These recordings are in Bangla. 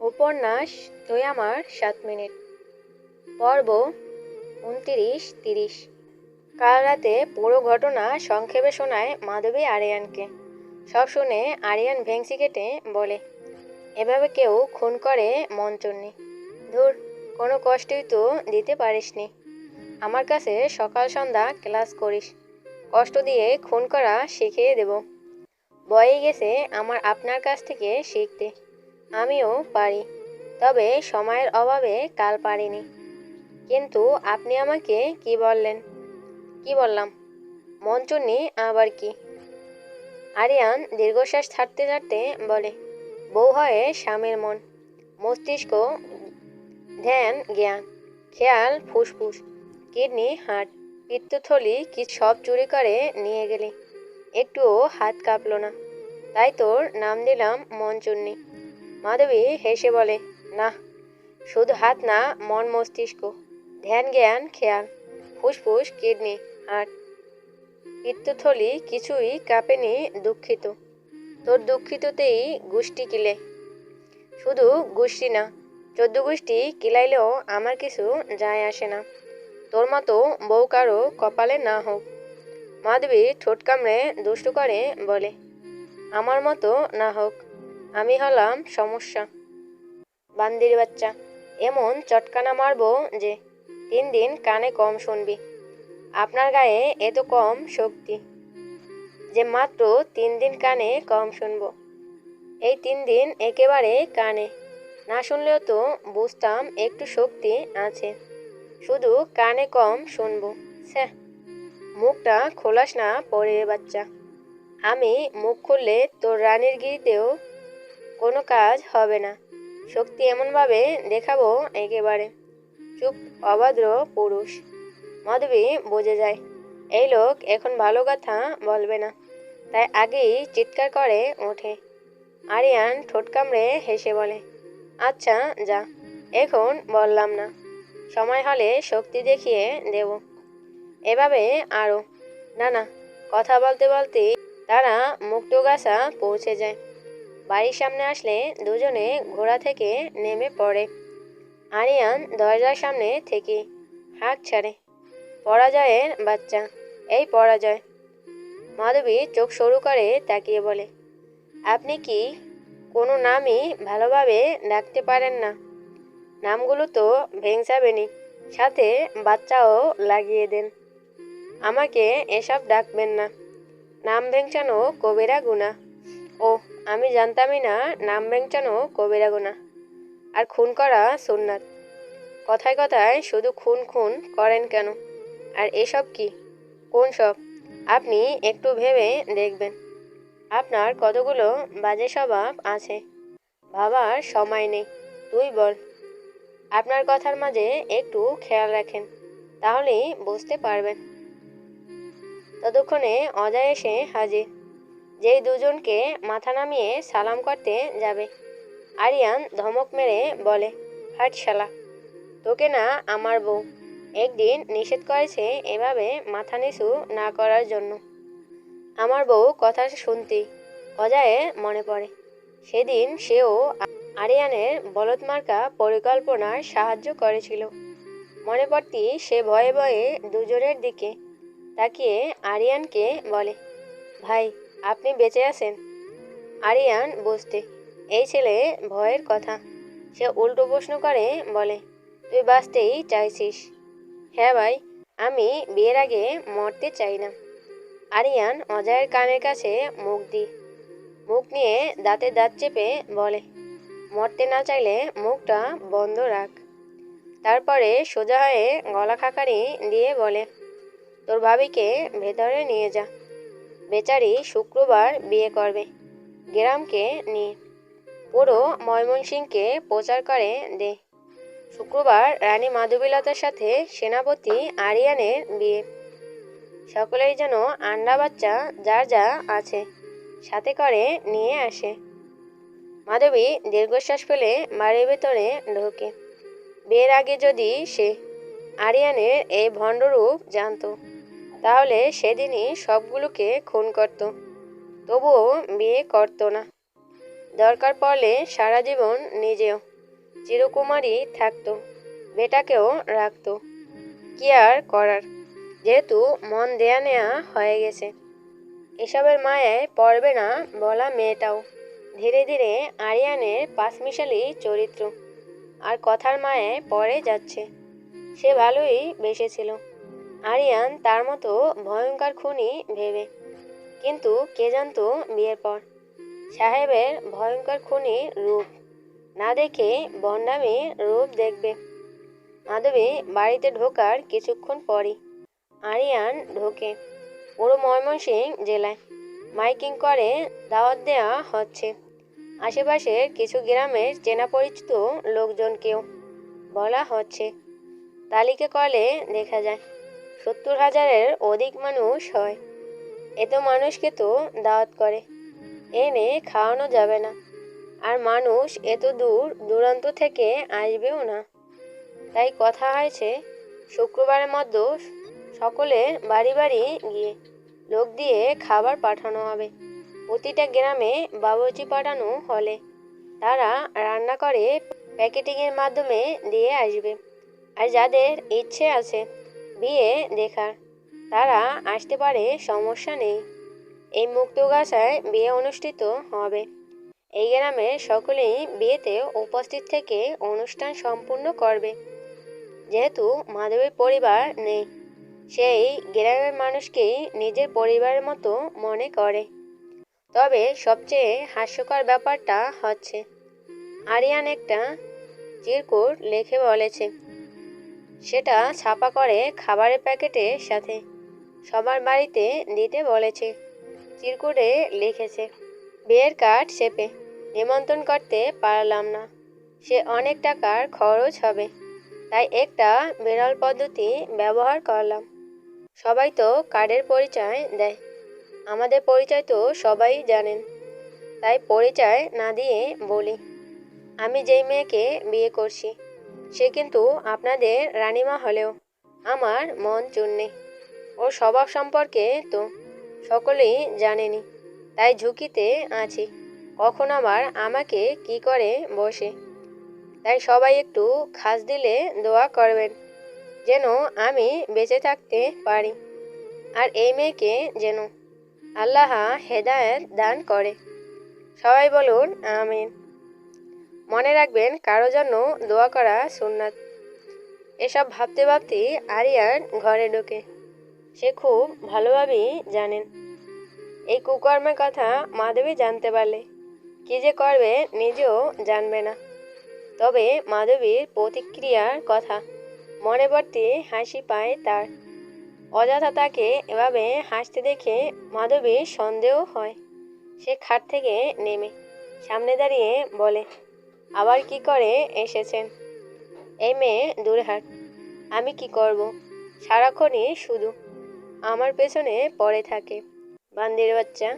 উপন্যাস তুই আমার 7 মিনিট, পর্ব 29-30। কাল রাতে পুরো ঘটনা সংক্ষেপে শোনায় মাধবী আরিয়ানকে। সব শুনে আরিয়ান ভেংসি কেটে বলে, এভাবে কেউ খুন করে মঞ্চন্নি? ধুর, কোনো কষ্টই তো দিতে পারিসনি। আমার কাছে সকাল সন্ধ্যা ক্লাস করিস, কষ্ট দিয়ে খুন করা শিখিয়ে দেব। বয়ে গেছে আমার আপনার কাছ থেকে শিখতে। আমিও পারি, তবে সময়ের অভাবে কাল পারিনি। কিন্তু আপনি আমাকে কি বললেন? কি বললাম? মঞ্চুনি আবার কি? আরিয়ান দীর্ঘশ্বাস ছাড়তে ছাড়তে বলে, বউ হয়ে স্বামীর মন, মস্তিষ্ক, ধ্যান জ্ঞান, খেয়াল ফুসফুস, কিডনি হার্ট, পিত্তথলি কি সব চুরি করে নিয়ে গেলি। একটুও হাত কাঁপলো না, তাই তোর নাম দিলাম মঞ্চুন্নি। মাধবী হেসে বলে, না, শুধু হাত না, মন মস্তিষ্ক, ধ্যান জ্ঞান খেয়াল, ফুসফুস কিডনি হার্ট, পিত্তথলি কিছুই কাঁপেনি। দুঃখিত, তোর দুঃখিততেই গোষ্ঠী কিলে। শুধু গোষ্ঠী না, 14 গোষ্ঠী কিলাইলেও আমার কিছু যায় আসে না। তোর মতো বউ কারো কপালে না হোক। মাধবী ঠোঁট কামড়ে দুষ্টু করে বলে, আমার মতো না হোক, আমি হলাম সমস্যা। বান্দির বাচ্চা, এমন চটকানা মারবো যে 3 দিন কানে কম শুনবি। আপনার গায়ে এত কম শক্তি যে মাত্র 3 দিন কানে কম শুনবো। এই 3 দিন একেবারে কানে না শুনলেও তো বুঝতাম একটু শক্তি আছে, শুধু কানে কম শুনবো। স্যাহ, মুখটা খোলাস না পরের বাচ্চা। আমি মুখ খুললে তোর রানীর গিরিতেও কোনো কাজ হবে না। শক্তি এমনভাবে দেখাবো একেবারে। চুপ, অভদ্র পুরুষ। মাধবী বুঝে যায় এই লোক এখন ভালো কথা বলবে না, তাই আগেই চিৎকার করে ওঠে। আরিয়ান ঠোঁট কামড়ে হেসে বলে, আচ্ছা যা, এখন বললাম না, সময় হলে শক্তি দেখিয়ে দেব। এভাবে আরও। না না, কথা বলতে বলতে তারা মুক্তগাছা পৌঁছে যায়। বাড়ির সামনে আসলে দুজনে ঘোড়া থেকে নেমে পড়ে। আরিয়ান দরজার সামনে থেকে হাঁক ছাড়ে, পরাজয়ের বাচ্চা, এই পরাজয়। মাধবী চোখ সরু করে তাকিয়ে বলে, আপনি কি কোনো নামই ভালোভাবে ডাকতে পারেন না? নামগুলো তো ভেংসাবেনি, সাথে বাচ্চাও লাগিয়ে দেন। আমাকে এসব ডাকবেন না, নাম ভেংচানো কবিরা গুনাহ। ও, আমি জানতামই না নাম ভেংচানো কবিরা গুনাহ, আর খুন করা সুন্নাত। কথায় কথায় শুধু খুন খুন করেন কেন? আর এসব কি? কোন সব? আপনি একটু ভেবে দেখবেন, আপনার কতগুলো বাজে স্বভাব আছে। ভাবার সময় নেই, তুই বল। আপনার কথার মাঝে একটু খেয়াল রাখেন, তাহলেই বুঝতে পারবেন। ততক্ষণে অজয় এসে হাজির, যেই দুজনকে মাথা নামিয়ে সালাম করতে যাবে। আরিয়ান ধমক মেরে বলে, হাট শালা, তোকে না আমার বউ একদিন নিষেধ করেছে এভাবে মাথা নিচু না করার জন্য। আমার বউ কথা শুনতেই অজয়ের মনে পড়ে সেদিন সেও আরিয়ানের বলদমার্কা পরিকল্পনার সাহায্য করেছিল। মনে পড়তেই সে ভয়ে ভয়ে দুজনের দিকে তাকিয়ে আরিয়ানকে বলে, ভাই, আপনি বেঁচে আছেন? আরিয়ান বুঝতে এই ছেলে ভয়ের কথা। সে উল্টো প্রশ্ন করে বলে, তুই বাঁচতেই চাইছিস? হ্যাঁ ভাই, আমি বিয়ের আগে মরতে চাই না। আরিয়ান অজয়ের কানের কাছে মুখ নিয়ে দাঁতে দাঁত চেপে বলে, মরতে না চাইলে মুখটা বন্ধ রাখ। তারপরে সোজা হয়ে গলা খাকারি দিয়ে বলে, তোর ভাবিকে ভেতরে নিয়ে যা, বেচারি শুক্রবার বিয়ে করবে, গ্রামকে নিয়ে পুরো ময়মনসিংহকে প্রচার করে দে। শুক্রবার রানী মাধবীলতার সাথে সেনাপতি আরিয়ানের বিয়ে। সকলেই যেন আন্ডা বাচ্চা যার যা আছে সাথে করে নিয়ে আসে। মাধবী দীর্ঘশ্বাস ফেলে বাড়ির ভেতরে ঢোকে। বিয়ের আগে যদি সে আরিয়ানের এই ভণ্ডরূপ জানত, তাহলে সেদিনই সবগুলোকে খুন করত, তবুও বিয়ে করত না। দরকার পড়লে সারা জীবন নিজেও চিরকুমারী থাকতো, বেটাকেও রাখতো। কি আর করার, যেহেতু মন দেয়া নেয়া হয়ে গেছে। এসবের মায়ায় পড়বে না বলা মেয়েটাও ধীরে ধীরে আরিয়ানের পাঁচমিশালি চরিত্র আর কথার মায়ায় পড়ে যাচ্ছে। সে ভালোই বেসেছিল আরিয়ান তার মতো ভয়ঙ্কর খুনি ভেবে, কিন্তু কে জানতো বিয়ের পর সাহেবের ভয়ঙ্কর খুনির রূপ না দেখে বন্ডামির রূপ দেখবে। মাধবী বাড়িতে ঢোকার কিছুক্ষণ পরই আরিয়ান ঢোকে। পুরো ময়মনসিংহ জেলায় মাইকিং করে দাওয়াত দেওয়া হচ্ছে। আশেপাশের কিছু গ্রামের চেনা পরিচিত লোকজনকেও বলা হচ্ছে। তালিকা করলে দেখা যায় 70,000-এর অধিক মানুষ হয়। এত মানুষকে তো দাওয়াত করে এনে খাওয়ানো যাবে না, আর মানুষ এত দূর দূরান্ত থেকে আসবেও না। তাই কথা হয়েছে শুক্রবারের মধ্যে সকলে বাড়ি বাড়ি গিয়ে লোক দিয়ে খাবার পাঠানো হবে। প্রতিটা গ্রামে বাবুর্চি পাঠানো হলে তারা রান্না করে প্যাকেটিংয়ের মাধ্যমে দিয়ে আসবে। আর যাদের ইচ্ছে আছে বিয়ে দেখার তারা আসতে পারে, সমস্যা নেই। এই মুক্তগাছায় বিয়ে অনুষ্ঠিত হবে। এই গ্রামের সকলেই বিয়েতে উপস্থিত থেকে অনুষ্ঠান সম্পূর্ণ করবে। যেহেতু মাধবীর পরিবার নেই, সেই গ্রামের মানুষকেই নিজের পরিবারের মতো মনে করে। তবে সবচেয়ে হাস্যকর ব্যাপারটা হচ্ছে আরিয়ান একটা চিরকুট লিখে বলেছে সেটা ছাপা করে খাবারের প্যাকেটের সাথে সবার বাড়িতে দিতে বলেছে। চিরকুটে লিখেছে, বিয়ের কার্ড ছেপে নিমন্ত্রণ করতে পারলাম না, সে অনেক টাকার খরচ হবে, তাই একটা বিরল পদ্ধতি ব্যবহার করলাম। সবাই তো কার্ডের পরিচয় দেয়, আমাদের পরিচয় তো সবাই জানেন, তাই পরিচয় না দিয়ে বলি আমি যেই মেয়েকে বিয়ে করছি সে কিন্তু আপনাদের রানীমা হলেও আমার মন চুন্নি। ওর স্বভাব সম্পর্কে তো সকলেই জানেনি, তাই ঝুঁকিতে আছি কখন আবার আমাকে কি করে বসে। তাই সবাই একটু খাস দিলে দোয়া করবেন যেন আমি বেঁচে থাকতে পারি, আর এই মেয়েকে যেন আল্লাহ হেদায়েত দান করে। সবাই বলুন আমিন। মনে রাখবেন কারো জন্য দোয়া করা সুন্নাত। এসব ভাবতে ভাবতেই আরিয়ান ঘরে ঢোকে। সে খুব ভালোভাবেই জানেন এই কুকর্মের কথা মাধবী জানতে পারলে কি যে করবে নিজেও জানবে না। তবে মাধবীর প্রতিক্রিয়ার কথা মনে পড়তে হাসি পায় তার। অযথা তাকে এভাবে হাসতে দেখে মাধবীর সন্দেহ হয়। সে খাট থেকে নেমে সামনে দাঁড়িয়ে বলে, আবার কি করে এসেছেন? এই মেয়ে দূরে হাট। আমি কি করব? সারাক্ষণই শুধু আমার পেছনে পড়ে থাকে। বান্দির বাচ্চা।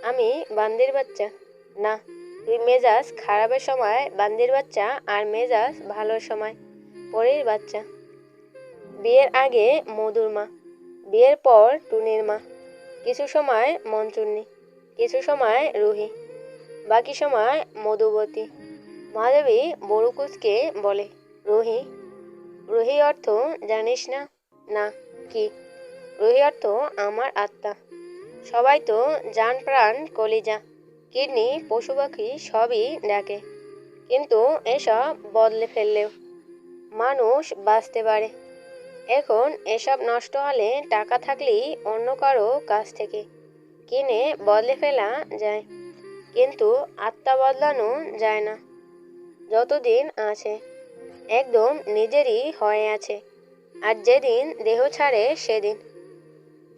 আমি বান্দির বাচ্চা? না, তুই মেজাজ খারাপের সময় বান্দির বাচ্চা, আর মেজাজ ভালোর সময় পরীর বাচ্চা। বিয়ের আগে মধুর মা, বিয়ের পর টুনির মা, কিছু সময় মঞ্চুন্নি, কিছু সময় রুহি, বাকি সময় মধুবতী। মাধবী বড়ুকুচকে বলে, রুহি? রুহি অর্থ জানিস না? না। কি? রুহি অর্থ আমার আত্মা। সবাই তো জান প্রাণ কলিজা কিডনি পশু পাখি সবই ডাকে, কিন্তু এসব বদলে ফেললেও মানুষ বাঁচতে পারে। এখন এসব নষ্ট হলে টাকা থাকলেই অন্য কারো কাছ থেকে কিনে বদলে ফেলা যায়, কিন্তু আত্মা বদলানো যায় না। যতদিন আছে একদম নিজেরই হয়ে আছে, আর যেদিন দেহ ছাড়ে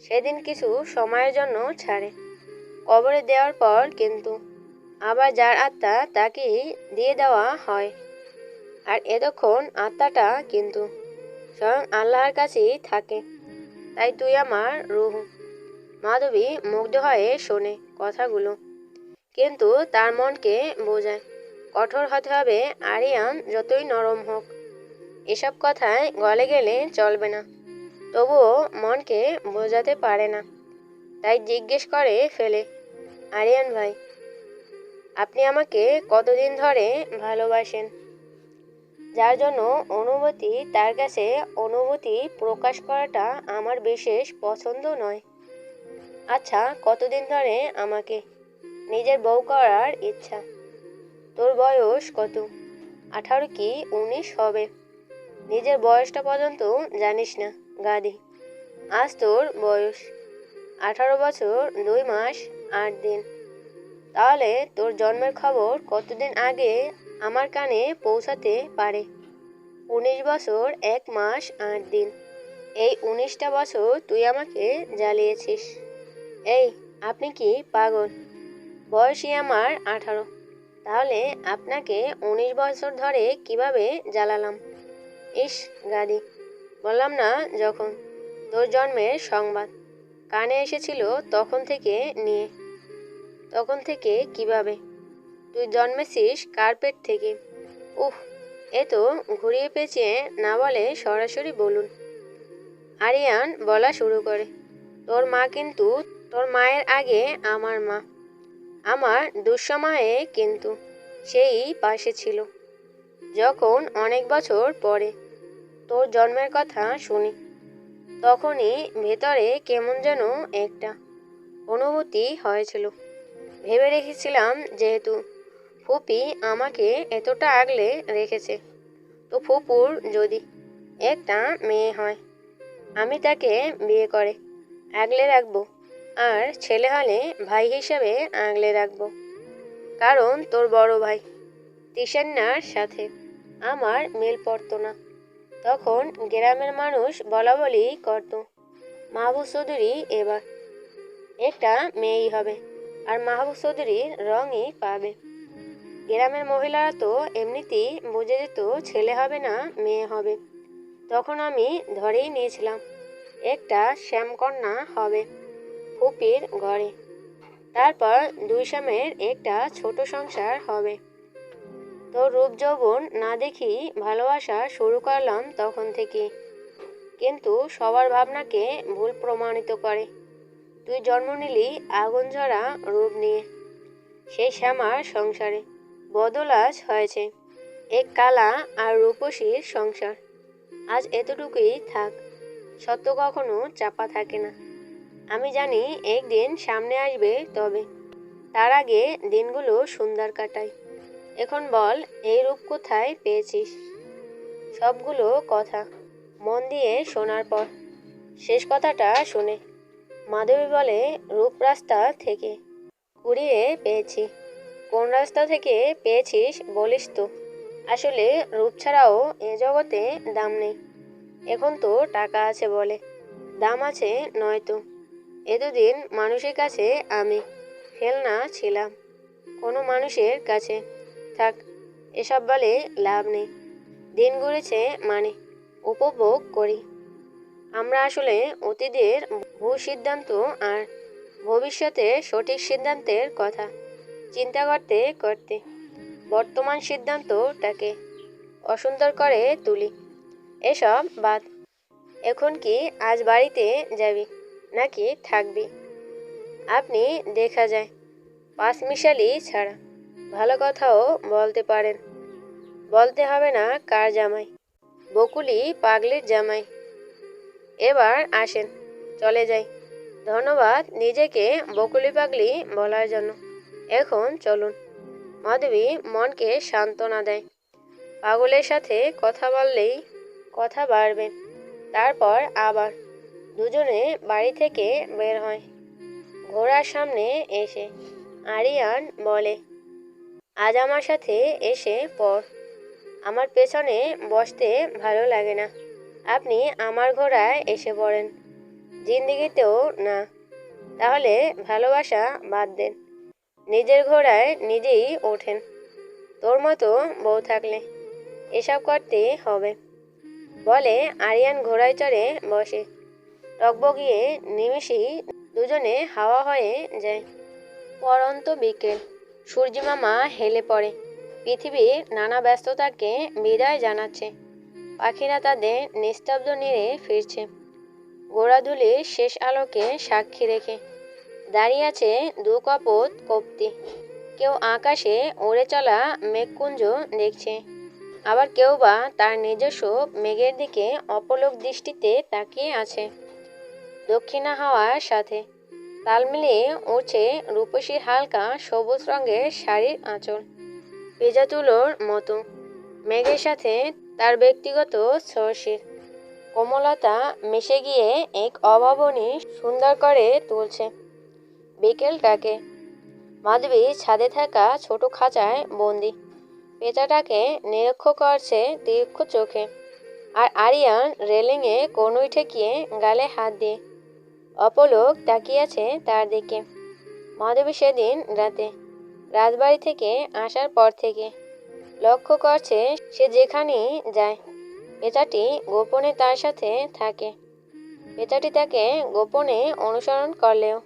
সেদিন কিছু সময়ের জন্য ছাড়ে। কবরে দেওয়ার পর কিন্তু আবার যার আত্মা তাকেই দিয়ে দেওয়া হয়। আর এতক্ষণ আত্মাটা কিন্তু স্বয়ং আল্লাহর কাছেই থাকে। তাই তুই আমার রূহ। মাধবী মুগ্ধ হয়ে শোনে কথাগুলো, কিন্তু তার মনকে বোঝায় কঠোর হতে হবে। আরিয়ান যতই নরম হোক এসব কথায় গলে গেলে চলবে না। তবুও মনকে বোঝাতে পারে না, তাই জিজ্ঞেস করে ফেলে, আরিয়ান ভাই, আপনি আমাকে কতদিন ধরে ভালোবাসেন? যার জন্য তার কাছে অনুভূতি প্রকাশ করাটা আমার বিশেষ পছন্দ নয়। আচ্ছা, কতদিন ধরে আমাকে নিজের বউ করার ইচ্ছা? তোর বয়স কত? 18 কি 19 হবে? নিজের বয়সটা পর্যন্ত জানিস না, গাধি। আজ তোর বয়স 18 বছর 2 মাস 8 দিন। তাহলে তোর জন্মের খবর কতদিন আগে আমার কানে পৌঁছাতে পারে? 19 বছর 1 মাস 8 দিন। এই 19টা বছর তুই আমাকে জ্বালিয়েছিস। এই, আপনি কি পাগল? বয়সই আমার 18। তাহলে আপনাকে 19 বছর ধরে কিভাবে জ্বালালাম? ইস, গাধি। বললাম না যখন তোর জন্মের সংবাদ কানে এসেছিল তখন থেকে কিভাবে? তুই জন্মেছিস কার পেট থেকে? উহ, এ তো ঘুরিয়ে পেঁচিয়ে না বলে সরাসরি বলুন। আরিয়ান বলা শুরু করে, তোর মা কিন্তু তোর মায়ের আগে আমার মা। আমার দুঃসময়ে কিন্তু সেই পাশে ছিল। যখন অনেক বছর পরে তোর জন্মের কথা শুনি, তখনই ভেতরে কেমন যেন একটা অনুভূতি হয়েছিল। ভেবে রেখেছিলাম যেহেতু ফুপি আমাকে এতটা আগলে রেখেছে, তো ফুপুর যদি একটা মেয়ে হয়, আমি তাকে বিয়ে করে আগলে রাখবো, আর ছেলে হলে ভাই হিসেবে আগলে রাখবো। কারণ তোর বড় ভাই তিশান্নার সাথে আমার মিল পড়তো না। তখন গ্রামের মানুষ বলাবলি করত, মাহবুব চৌধুরী এবার একটা মেয়েই হবে, আর মাহবুব চৌধুরীর রঙই পাবে। গ্রামের মহিলারা তো এমনিতেই বুঝে যেত ছেলে হবে না মেয়ে হবে। তখন আমি ধরেই নিয়েছিলাম একটা শ্যামকন্যা হবে ফুপির ঘরে। তারপর 2 শ্যামের একটা ছোট সংসার হবে। তোর রূপ যৌবন না দেখি ভালোবাসা শুরু করলাম তখন থেকে। কিন্তু সবার ভাবনাকে ভুল প্রমাণিত করে। তুই জন্ম নিলি আগুন ঝরা রূপ নিয়ে। সেই শ্যামার সংসারে বদল আজ হয়েছে এক কালা আর রূপসীর সংসার। আজ এতটুকুই থাক। সত্য কখনো চাপা থাকে না। আমি জানি একদিন সামনে আসবে, তবে তার আগে দিনগুলো সুন্দর কাটাই। এখন বল, এই রূপ কোথায় পেয়েছিস? সবগুলো কথা মন দিয়ে শোনার পর শেষ কথাটা শুনে মাধবী বলে, রূপ রাস্তা থেকে কুড়িয়ে পেয়েছি। কোন রাস্তা থেকে পেয়েছিস বলিস তো? আসলে রূপ ছাড়াও এ জগতে দাম নেই। এখন তো টাকা আছে বলে দাম আছে, নয়তো এতদিন মানুষের কাছে আমি ফেলনা ছিলাম। কোনো মানুষের কাছে। থাক, এসব বলে লাভ নেই। দিন ঘুরেছে মানে উপভোগ করি। আমরা আসলে অতীতের ভুল সিদ্ধান্ত আর ভবিষ্যতের সঠিক সিদ্ধান্তের কথা চিন্তা করতে করতে বর্তমান সিদ্ধান্তটাকে অসুন্দর করে তুলি। এসব বাদ। এখন কি আজ বাড়িতে যাবি নাকি থাকবি? আপনি দেখা যায় পাঁচমিশালি ছাড়া ভালো কথাও বলতে পারেন। বলতে হবে না কার জামাই, বকুলি পাগলির জামাই। এবার আসেন, চলে যাই। ধন্যবাদ নিজেকে বকুলি পাগলি বলার জন্য। এখন চলুন। মাধবী মনকে সান্ত্বনা দেয়। পাগলের সাথে কথা বললেই কথা বাড়বে। তারপর আবার দুজনে বাড়ি থেকে বের হয়। ঘোড়ার সামনে এসে আরিয়ান বলে, আজ আমার সাথে এসে পড়। আমার পেছনে বসতে ভালো লাগে না। আপনি আমার ঘোড়ায় এসে পড়েন। জিন্দিগিতেও না। তাহলে ভালোবাসা বাদ দেন, নিজের ঘোড়ায় নিজেই ওঠেন। তোর মতো বউ থাকলে এসব করতে হবে। বলে আরিয়ান ঘোড়ায় চড়ে বসে। টকবগিয়ে নিমেষেই দুজনে হাওয়া হয়ে যায়। পরন্ত বিকেল। সূর্যিমামা হেলে পড়ে। পৃথিবীর নানা ব্যস্ততাকে বিদায় জানাচ্ছে। পাখিরা তাদের নিস্তব্ধ নীড়ে ফিরছে। গোড়াধুলির শেষ আলোকে সাক্ষী রেখে দাঁড়িয়ে আছে 2 কপোত কপ্তি। কেউ আকাশে উড়ে চলা মেঘপুঞ্জ দেখছে, আবার কেউ বা তার নিজস্ব মেঘের দিকে অপলক দৃষ্টিতে তাকিয়ে আছে। দক্ষিণা হাওয়ার সাথে তাল মিলিয়ে উঠছে রূপসী হালকা সবুজ রঙের শাড়ির আঁচল, ভেজা তুলোর মতো। মেঘের সাথে তার ব্যক্তিগত স্পর্শের কোমলতা মিশে গিয়ে এক অভাবনীয় সুন্দর করে তুলছে বিকেলটাকে। মাধবী ছাদে থাকা ছোট খাঁচায় বন্দি, পেঁচাটাকে নিরীক্ষ করছে তীক্ষ্ণ চোখে। আর আরিয়ান রেলিংয়ে কনুই ঠেকিয়ে গালে হাত দিয়ে অপলক তাকিয়েছে তার দিকে। মাধবী সেদিন রাতে রাজবাড়ি থেকে আসার পর থেকে লক্ষ্য করছে সে যেখানেই যায় পেঁচাটি গোপনে তার সাথে থাকে। পেঁচাটি তাকে গোপনে অনুসরণ করলেও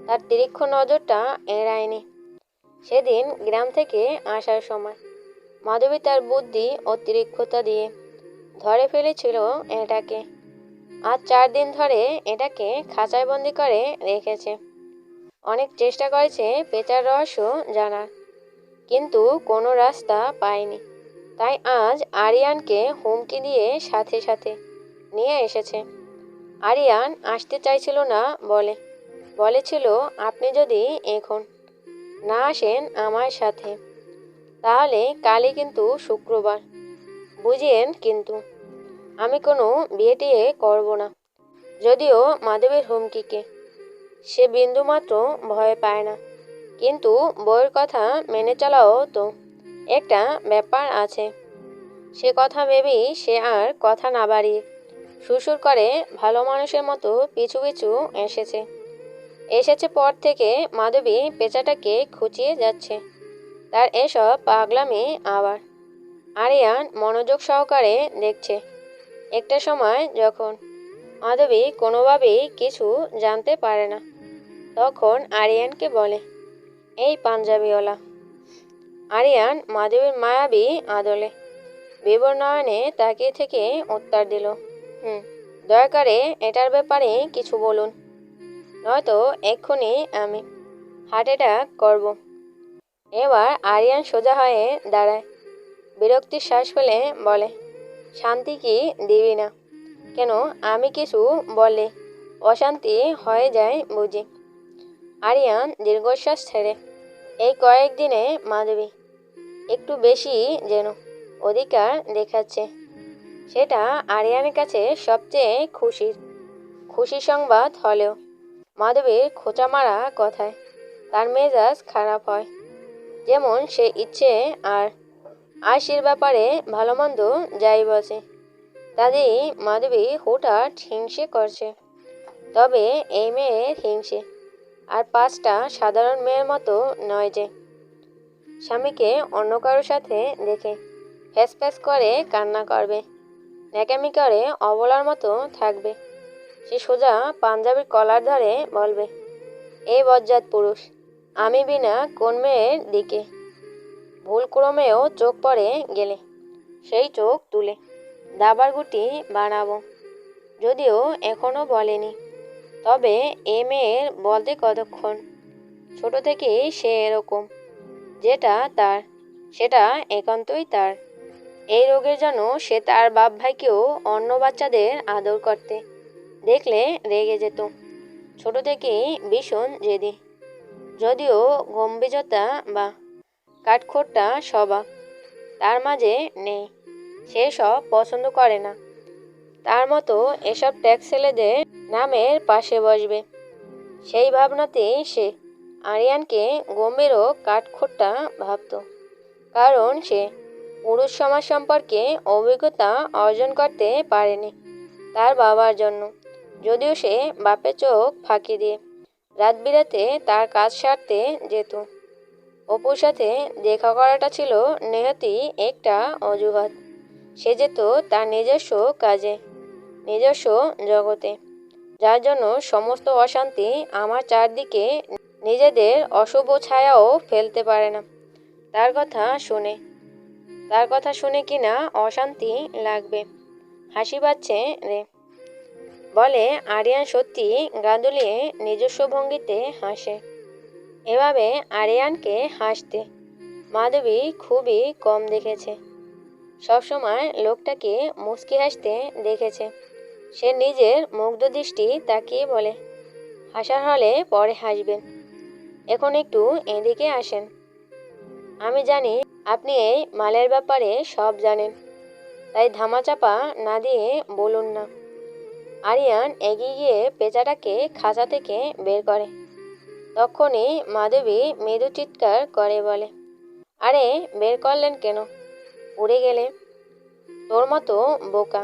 তার তীক্ষ্ণ নজরটা এড়ায়নি। সেদিন গ্রাম থেকে আসার সময় মাধবী তার বুদ্ধি ও তীক্ষ্ণতা দিয়ে ধরে ফেলেছিল এটাকে। আজ 4 দিন ধরে এটাকে খাঁচায় বন্দি করে রেখেছে। অনেক চেষ্টা করেছে পেঁচার রহস্য জানার, কিন্তু কোনো রাস্তা পায়নি। তাই আজ আরিয়ানকে হুমকি দিয়ে সাথে সাথে নিয়ে এসেছে। আরিয়ান আসতে চাইছিল না বলেছিল, আপনি যদি এখন না আসেন আমার সাথে, তাহলে কালই কিন্তু শুক্রবার, বুঝিয়েন কিন্তু আমি কোনো বিয়ে টিয়ে করব না। যদিও মাধবীর হুমকিকে সে বিন্দুমাত্র ভয় পায় না, কিন্তু বউয়ের কথা মেনে চলাও তো একটা ব্যাপার আছে। সে কথা ভেবেই সে আর কথা না বাড়িয়ে সুসুর করে ভালো মানুষের মতো পিছু পিছু এসেছে পর থেকে মাধবী পেঁচাটাকে খুঁচিয়ে যাচ্ছে। তার এসব পাগলামি আবার আরিয়ান মনোযোগ সহকারে দেখছে। একটা সময় যখন মাধবী কোনোভাবেই কিছু জানতে পারে না, তখন আরিয়ানকে বলে, এই পাঞ্জাবিওয়ালা। আরিয়ান মাধবীর মায়াবী আদলে বিবর নয়নে তাকিয়ে থেকে উত্তর দিল, দয়া করে এটার ব্যাপারে কিছু বলুন, নয়তো এক্ষুনি আমি হার্ট অ্যাটাক করব। এবার আরিয়ান সোজা হয়ে দাঁড়ায়, বিরক্তির শ্বাস ফেলে বলে, শান্তি কি দিবি না? কেন, আমি কিছু বললে অশান্তি হয়ে যায় বুঝি? আরিয়ান দীর্ঘশ্বাস ছেড়ে, এই কয়েকদিনে মাধবী একটু বেশি যেন অধিকার দেখাচ্ছে। সেটা আরিয়ানের কাছে সবচেয়ে খুশির সংবাদ হলেও মাধবীর খোঁচা মারা কথায় তার মেজাজ খারাপ হয়। যেমন সে ইচ্ছে আর আশির ব্যাপারে ভালো মন্দ যাই বসে, তাদের মাধবী হুটহাট হিংসে করছে। তবে এই মেয়ের হিংসে আর 5টা সাধারণ মেয়ের মতো নয় যে স্বামীকে অন্য কারোর সাথে দেখে ফ্যাস করে কান্না করবে, ন্যাকামি করে অবলার মতো থাকবে। সে সোজা পাঞ্জাবির কলার ধরে বলবে, এই বজ্জাত পুরুষ, আমি বিনা কোন মেয়ের দিকে ভুলক্রমেও চোখ পড়ে গেলে সেই চোখ তুলে দাবার গুটি বানাবো। যদিও এখনো বলেনি, তবে এ মেয়ের বলতে কতক্ষণ। ছোট থেকেই সে এরকম, যেটা তার সেটা একান্তই তার। এই রোগের জন্য সে তার বাপ ভাইকেও অন্য বাচ্চাদের আদর করতে দেখলে রেগে যেত। ছোট থেকেই ভীষণ জেদি। যদিও গম্ভীরতা বা কাঠখোট্টা স্বভাব তার মাঝে নেই, সে সব পছন্দ করে না। তার মতো এসব ট্যাক্স ছেলেদের নামের পাশে বসবে, সেই ভাবনাতেই সে আরিয়ানকে গম্ভীর ও কাঠখোট্টা ভাবত। কারণ সে পুরুষ সমাজ সম্পর্কে অভিজ্ঞতা অর্জন করতে পারেনি তার বাবার জন্য। যদিও সে বাপের চোখ ফাঁকি দিয়ে রাত বিরাতে তার কাজ সারতে যেত, অপুর সাথে দেখা করাটা ছিল নেহাতি একটা অজুহাত। সে যেত তার নিজস্ব কাজে, নিজস্ব জগতে, যার জন্য সমস্ত অশান্তি আমার চারদিকে নিজেদের অশুভ ছায়াও ফেলতে পারে না। তার কথা শুনে কিনা অশান্তি লাগবে। হাসি পাচ্ছে রে, বলে আরিয়ান সত্যি গা দুলিয়ে নিজস্ব ভঙ্গিতে হাসে। এভাবে আরিয়ানকে হাসতে মাধবী খুবই কম দেখেছে। সবসময় লোকটাকে মুচকি হাসতে দেখেছে। সে নিজের মুগ্ধ দৃষ্টি তাকিয়ে বলে, হাসার হলে পরে হাসবেন, এখন একটু এদিকে আসেন। আমি জানি আপনি এই মালের ব্যাপারে সব জানেন, তাই ধামাচাপা না দিয়ে বলুন না। আরিয়ান এগিয়ে গিয়ে পেঁচাটাকে খাঁচা থেকে বের করে। তখনই মাধবী মৃদু চিৎকার করে বলে, আরে বের করলেন কেন? উড়ে গেলে। তোর মতো বোকা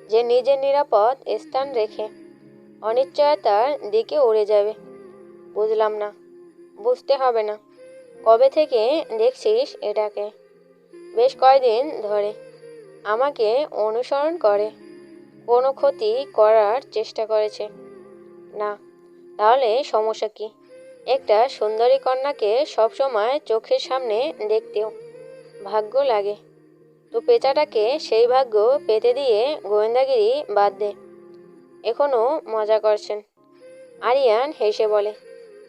যে নিজের নিরাপদ স্থান রেখে অনিশ্চয়তার দিকে উড়ে যাবে। বুঝলাম না। বুঝতে হবে না। কবে থেকে দেখছিস এটাকে? বেশ কয়দিন ধরে আমাকে অনুসরণ করে, কোনো ক্ষতি করার চেষ্টা করেছে না। তাহলে সমস্যা কি? একটা সুন্দরী কন্যাকে সবসময় চোখের সামনে দেখতেও ভাগ্য লাগে। তো পেঁচাটাকে সেই ভাগ্য পেতে দিয়ে গোয়েন্দাগিরি বাদ দে। এখনও মজা করছেন? আরিয়ান হেসে বলে,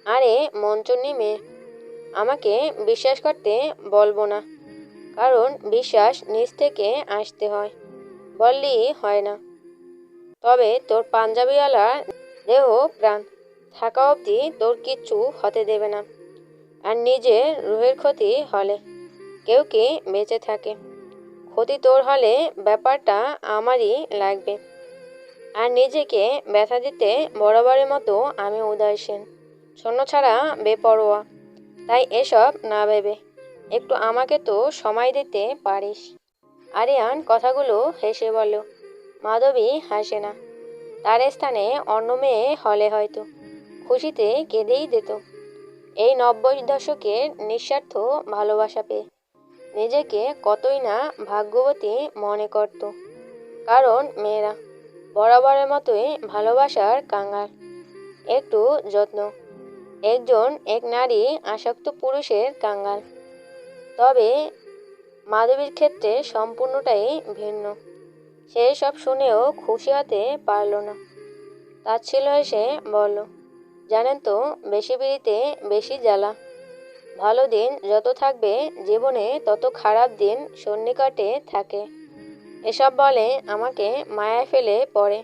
আরে মঞ্চুন্নি মেয়ে, আমাকে বিশ্বাস করতে বলবো না, কারণ বিশ্বাস নিজ থেকে আসতে হয়, বললেই হয় না। তবে তোর পাঞ্জাবিওয়ালার দেহ প্রাণ থাকা অবধি তোর কিচ্ছু হতে দেবে না। আর নিজের রুহের ক্ষতি হলে কেউ কি বেঁচে থাকে? ক্ষতি তোর হলে ব্যাপারটা আমারই লাগবে। আর নিজেকে ব্যথা দিতে বরাবরের মতো আমি উদাসীন, শূন্যছাড়া বেপরোয়া। তাই এসব না ভেবে একটু আমাকে তো সময় দিতে পারিস। আরিয়ান কথাগুলো হেসে বলল। মাধবী হাসে না। তার স্থানে অন্য মেয়ে হলে হয়তো খুশিতে কেঁদেই দিত। এই 90 দশকের নিঃস্বার্থ ভালোবাসা পেয়ে নিজেকে কতই না ভাগ্যবতী মনে করত। কারণ মেয়েরা বরাবরের মতোই ভালোবাসার কাঙ্গাল। একটু যত্ন, এক নারী আসক্ত পুরুষের কাঙ্গাল। তবে মাধবীর ক্ষেত্রে সম্পূর্ণটাই ভিন্ন। সে সব শুনেও খুশি হতে পারল না। তাচ্ছিল্য হেসে বলল, জানেন তো, বেশি পিড়িতে বেশি জ্বালা। ভালো দিন যত থাকবে জীবনে তত খারাপ দিন সন্নিকটে থাকে। এসব বলে আমাকে মায়ায় ফেলে পড়ে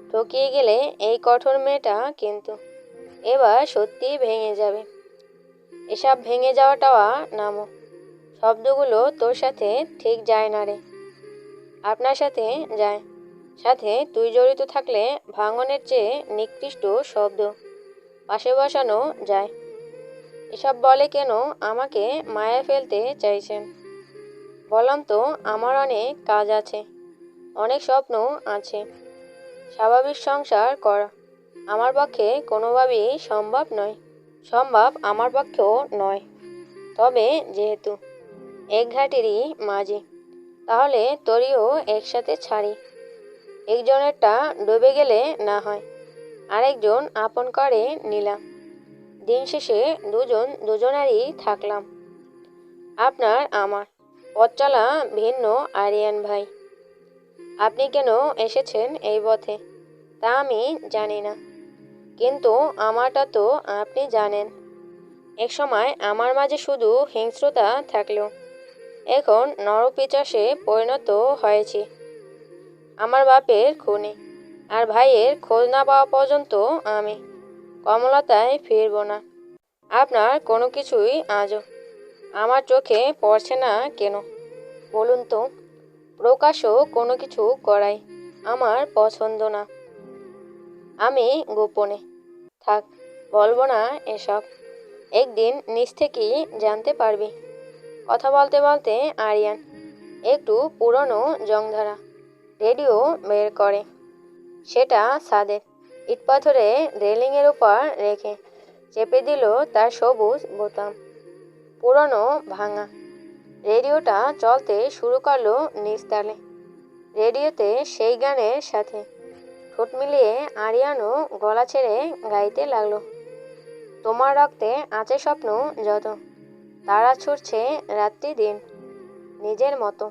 ঠকিয়ে গেলে এই কঠোর মেয়েটা কিন্তু এবার সত্যিই ভেঙে যাবে। এসব ভেঙে যাওয়াটাওয়া নামো। শব্দগুলো তোর সাথে ঠিক যায় না রে। আপনার সাথে যায়। সাথে তুই জড়িত থাকলে ভাঙনের চেয়ে নিকৃষ্ট শব্দ পাশে বসানো যায়। এসব বলে কেন আমাকে মায়ায় ফেলতে চাইছেন? বললাম তো, আমার অনেক কাজ আছে, অনেক স্বপ্ন আছে। স্বাভাবিক সংসার করা আমার পক্ষে কোনোভাবেই সম্ভব নয়। সম্ভব আমার পক্ষেও নয়। তবে যেহেতু এক ঘাটেরই মাঝি, তাহলে তোরিও একসাথে ছাড়ি। একজনেরটা ডুবে গেলে না হয় আরেকজন আপন করে নিলাম। দিন শেষে দুজন দুজনারই থাকলাম। আপনার আমার পথ চলা ভিন্ন আরিয়ান ভাই। আপনি কেন এসেছেন এই পথে তা আমি জানি না, কিন্তু আমারটা তো আপনি জানেন। একসময় আমার মাঝে শুধু হিংস্রতা থাকলেও এখন নরপিশাচে পরিণত হয়েছি। আমার বাপের খুনি আর ভাইয়ের খোঁজ না পাওয়া পর্যন্ত আমি কমলতায় ফিরব না। আপনার কোনো কিছুই আজও আমার চোখে পড়ছে না কেন বলুন তো? প্রকাশ্য কোনো কিছু করাই আমার পছন্দ না। আমি গোপনে থাক, বলবো না এসব। একদিন নিজ থেকেই জানতে পারবি। কথা বলতে বলতে আরিয়ান একটু পুরনো জংধারা রেডিও বের করে। সেটা ছাদের ইটপাথরে রেলিংয়ের উপর রেখে চেপে দিল তার সবুজ বোতাম। পুরনো ভাঙা রেডিওটা চলতে শুরু করলো নিস্তালে। রেডিওতে সেই গানের সাথে ঠোঁট মিলিয়ে আরিয়ানও গলা ছেড়ে গাইতে লাগলো। তোমার রক্তে আছে স্বপ্ন যত, তারা ছুটছে রাত্রি দিন নিজের মতো।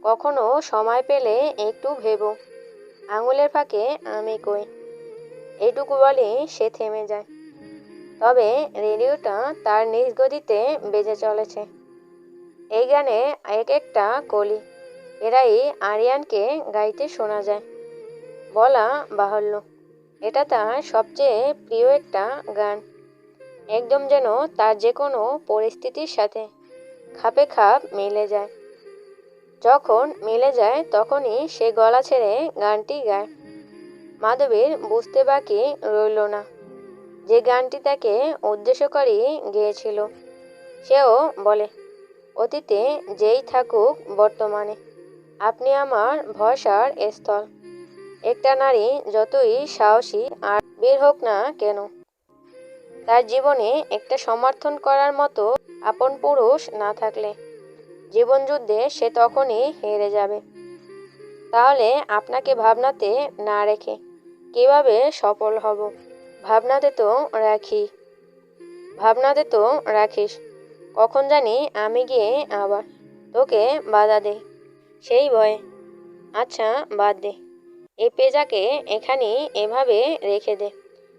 কখনো সময় পেলে একটু ভেবো, আঙুলের ফাঁকে আমি কই। এইটুকু বলেই সে থেমে যায়। তবে রেডিওটা তার নিজ গতিতে বেজে চলেছে। এই গানে এক একটা কলি এরাই আরিয়ানকে গাইতে শোনা যায়। বলা বাহুল্য, এটা তার সবচেয়ে প্রিয় একটা গান। একদম যেন তার যে কোনো পরিস্থিতির সাথে খাপে খাপ মিলে যায়। যখন মিলে যায় তখনই সে গলা ছেড়ে গানটি গায়। মাধবীর বুঝতে বাকি রইল না যে গানটি তাকে উদ্দেশ্য করেই গেয়েছিল। সেও বলে, অতীতে যেই থাকুক বর্তমানে আপনি আমার ভরসার স্থল। একটা নারী যতই সাহসী আর বের হোক না কেন, তার জীবনে একটা সমর্থন করার মতো আপন পুরুষ না থাকলে জীবনযুদ্ধে সে তখনই হেরে যাবে। তাহলে আপনাকে ভাবনাতে না রেখে কিভাবে সফল হব? ভাবনাতে তো রাখি, ভাবনাতে তো রাখিস। কখন জানি আমি গিয়ে আবার তোকে বাধা দেই, সেই ভয়ে। আচ্ছা বাদ দে, এই পেঁজাকে এখানেই এভাবে রেখে দে।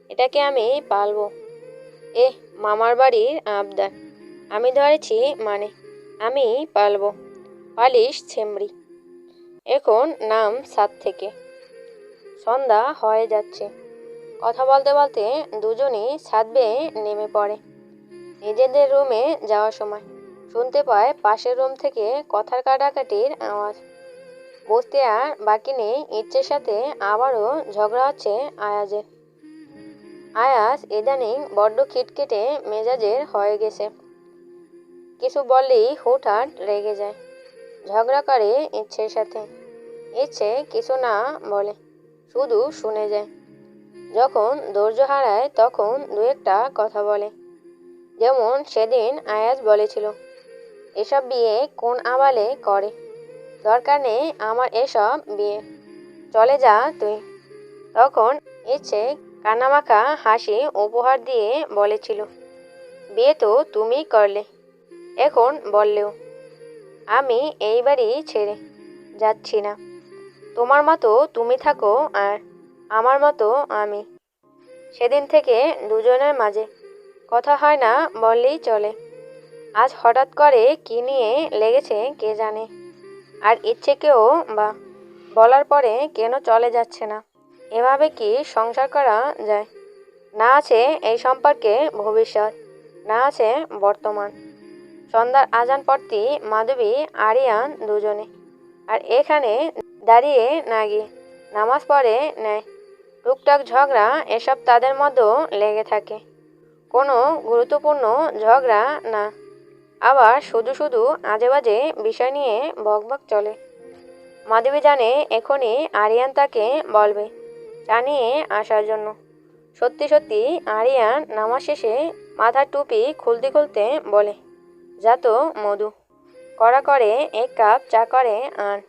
এটাকে আমি পালবো। মামার বাড়ির আবদার। আমি ধরেছি মানে আমি পালবো। পালিশ ছেমড়ি। এখন নাম ছাদ থেকে। সন্ধ্যা হয়ে যাচ্ছে। কথা বলতে বলতে দুজনই ছাদ বেয়ে নেমে পড়ে। নিজেদের রুমে যাওয়ার সময় শুনতে পায় পাশের রুম থেকে কথার কাটাকাটির আওয়াজ। বুঝতে আর বাকি নেই ইচ্ছের সাথে আবারও ঝগড়া হচ্ছে আয়াজের। আয়াজ ইদানিং বড্ড খিটখিটে মেজাজের হয়ে গেছে। কিছু বললেই হুটহাট রেগে যায়। ঝগড়া করে ইচ্ছের সাথে। ইচ্ছে কিছু না বলে, শুধু শুনে যায়। যখন ধৈর্য হারায় তখন দু একটা কথা বলে। যেমন সেদিন আয়াজ বলেছিল, এসব বিয়ে কোন আবালে করে? দরকার নেই আমার এসব বিয়ে, চলে যা তুই। তখন ইচ্ছে কান্নামাখা হাসি উপহার দিয়ে বলেছিল, বিয়ে তো তুমি করলে, এখন বললেও আমি এই বাড়ি ছেড়ে যাচ্ছি না। তোমার মতো তুমি থাকো আর আমার মতো আমি। সেদিন থেকে দুজনের মাঝে কথা হয় না বললেই চলে। আজ হঠাৎ করে কি নিয়ে লেগেছে কে জানে। আর ইচ্ছেকেও বা বলার পরে কেন চলে যাচ্ছে না? এভাবে কি সংসার করা যায়? না আছে এই সম্পর্কে ভবিষ্যৎ, না আছে বর্তমান। সন্ধ্যার আজান পড়তেই মাধবী আরিয়ান দুজনে আর এখানে দাঁড়িয়ে না গিয়ে নামাজ পড়ে নেয়। টুকটাক ঝগড়া এসব তাদের মধ্যেও লেগে থাকে। কোনো গুরুত্বপূর্ণ ঝগড়া না, আবার শুধু শুধু আজেবাজে বিষয় নিয়ে বকবক চলে। মাধবী জানে এখনই আরিয়ান তাকে বলবে চা নিয়ে আসার জন্য। সত্যি সত্যি আরিয়ান নামাজ শেষে মাথার টুপি খুলতে খুলতে বলে, যা তো মধু, কড়া করে এক কাপ চা করে আন।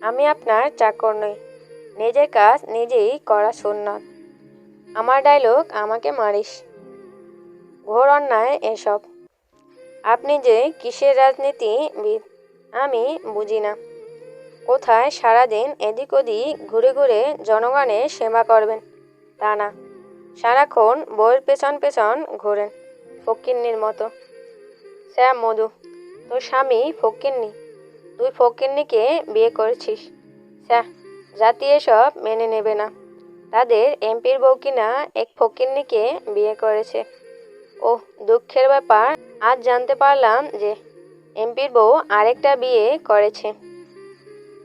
আমি আপনার চাকর নই, নিজের কাজ নিজেই করা সুন্নত। আমার ডায়লগ আমাকে মারিস? ঘোর অন্যায় এসব। আপনি যে কিসের রাজনীতিবিদ আমি বুঝি না। কোথায় সারাদিন এদিক ওদিক ঘুরে ঘুরে জনগণের সেবা করবেন তা না, সারাক্ষণ বইয়ের পেছন পেছন ঘোরেন ফকিন্নির মতো। স্যাম মধু, তোর স্বামী ফকিন্নি, তুই ফকিন্নিকে বিয়ে করেছিস। স্যার, জাতি এসব মেনে নেবে না। তাদের এমপির বউ কিনা এক ফকিন্নিকে বিয়ে করেছে। ওহ, দুঃখের ব্যাপার, আজ জানতে পারলাম যে এমপির বউ আরেকটা বিয়ে করেছে।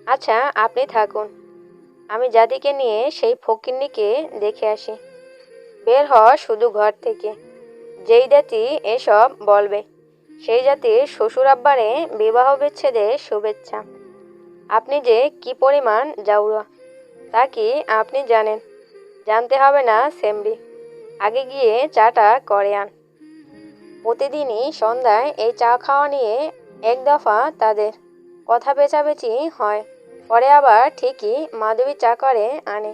আচ্ছা আপনি থাকুন, আমি জাতিকে নিয়ে সেই ফকিন্নিকে দেখে আসি। বের হ শুধু ঘর থেকে। যেই জাতি এসব বলবে সেই জাতির শ্বশুর আব্বারে বিবাহ বিচ্ছেদের শুভেচ্ছা। আপনি যে কি পরিমাণ জাউরা তা কি আপনি জানেন? জানতে হবে না সেমরি, আগে গিয়ে চাটা করে আন। প্রতিদিনই সন্ধ্যায় এই চা খাওয়া নিয়ে এক দফা তাদের কথা পেঁচাপেচি হয়। পরে আবার ঠিকই মাধবী চা করে আনে।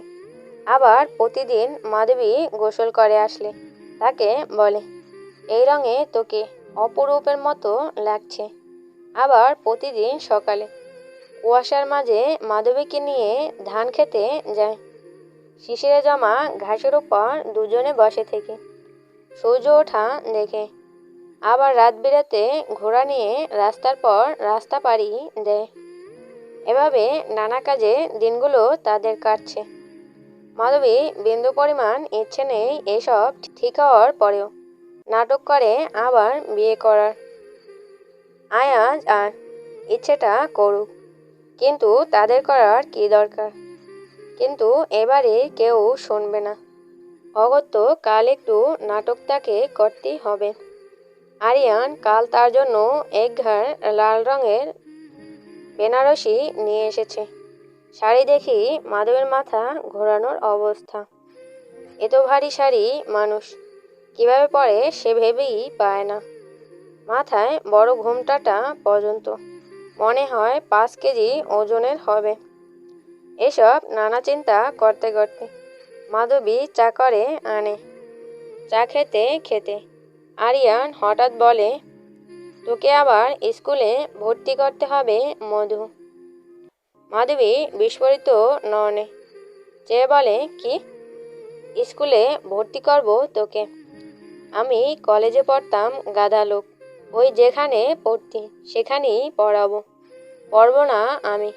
আবার প্রতিদিন মাধবী গোসল করে আসলে তাকে বলে, এই রঙে তোকে অপরূপের মতো লাগছে। আবার প্রতিদিন সকালে কুয়াশার মাঝে মাধবীকে নিয়ে ধান খেতে যায়। শিশিরে জমা ঘাসের উপর দুজনে বসে থেকে সূর্য ওঠা দেখে। আবার রাত বিরাতে ঘোড়া নিয়ে রাস্তার পর রাস্তা পাড়ি দেয়। এভাবে নানা কাজে দিনগুলো তাদের কাটছে। মাধবী বিন্দু পরিমাণ ইচ্ছে নেই এসব ঠিক হওয়ার পরেও নাটক করে আবার বিয়ে করার। আয়াজ আর ইচ্ছেটা করুক, কিন্তু তাদের করার কি দরকার? কিন্তু এবারে কেউ শুনবে না। অগত্যা কাল একটু নাটক তাকে করতেই হবে। আরিয়ান কাল তার জন্য এক ঘর লাল রঙের বেনারসি নিয়ে এসেছে। শাড়ি দেখি মাধবের মাথা ঘোরানোর অবস্থা। এত ভারী শাড়ি মানুষ কিভাবে পরে সে ভেবেই পায় না। মাথায় বড় ঘোমটাটা পর্যন্ত মনে হয় 5 কেজি ওজনের হবে। এসব নানা চিন্তা করতে করতে মাধবী চা করে আনে। চা খেতে খেতে আরিয়ান হঠাৎ বলে, তোকে আবার স্কুলে ভর্তি করতে হবে মধু। মাধবী বিস্ফোরিত নয়নে চেয়ে বলে, কি স্কুলে ভর্তি করব তোকে? আমি কলেজে পড়তাম গাধা লোক, ওই যেখানে পড়তি সেখানেই পড়াবো, পড়ব না আমি।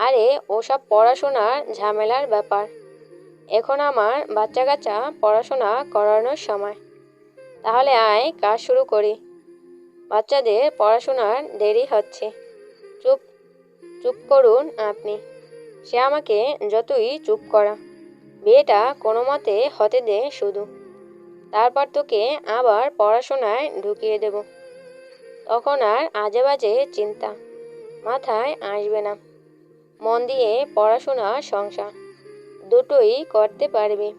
আরে ওসব পড়াশোনার ঝামেলার ব্যাপার, এখন আমার বাচ্চা কাচ্চা পড়াশোনা করানোর সময়। তাহলে আয় কাজ শুরু করি, বাচ্চাদের পড়াশোনার দেরি হচ্ছে। চুপ চুপ করুন আপনি। সে আমাকে যতই চুপ করা, বিয়েটা কোনো মতে হতে দে শুধু, তারপর তোকে আবার পড়াশোনায় ঢুকিয়ে দেব। তখন আর আজে বাজে চিন্তা মাথায় আসবে না। মন দিয়ে পড়াশোনা সংসার দুটোই করতে পারবি।